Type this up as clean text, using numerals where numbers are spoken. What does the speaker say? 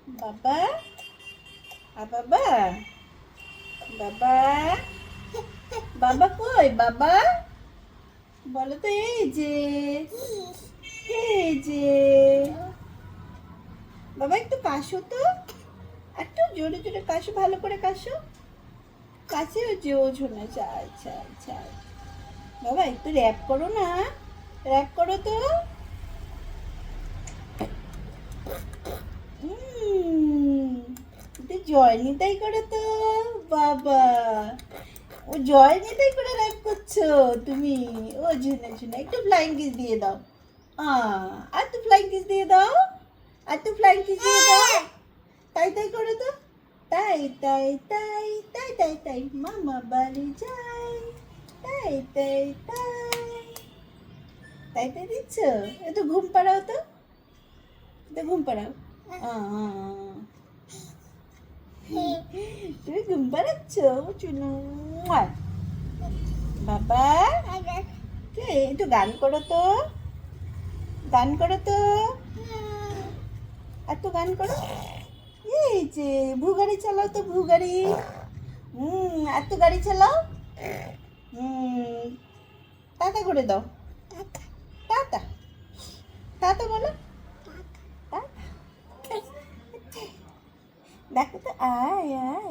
বাবা বাবা বাবা বাবা কই বাবা বলো তো এই যে বাবা একটু কাশো তো একটু জোরে জোরে কাশো ভালো করে কাশো কাছে হচ্ছে ও শোনা আচ্ছা আচ্ছা বাবা একটু র্যাপ করো না র্যাপ করো তো একটু জয় নিতাই করে তো বাবা ও জয় নিতাই করে র্যাপ করছো তুমি ও ঝুনা একটু ফ্লাইং কিস দিয়ে দাও আর তো ফ্লাইং কিস দিয়ে দাও আর তো ফ্লাইং কিস দিয়ে দাও তাই তাই করে তো তাই তাই তাই তাই তাই তাই মামা বাড়ি যাই তাই তাই তাই তাই তাই দিচ্ছ একটু ঘুম পাড়াও তো ঘুম পাড়াও তুমি ঘুম পাড়াচ্ছ চুনু বাবা একটু গান করো তো আর তো গান করো এই যে ভু গাড়ি চালাও তো ভু গাড়ি আর তো গাড়ি চালাও টাটা করে দাও টাটা টাটা বলো টাটা দেখো তো আয় আয়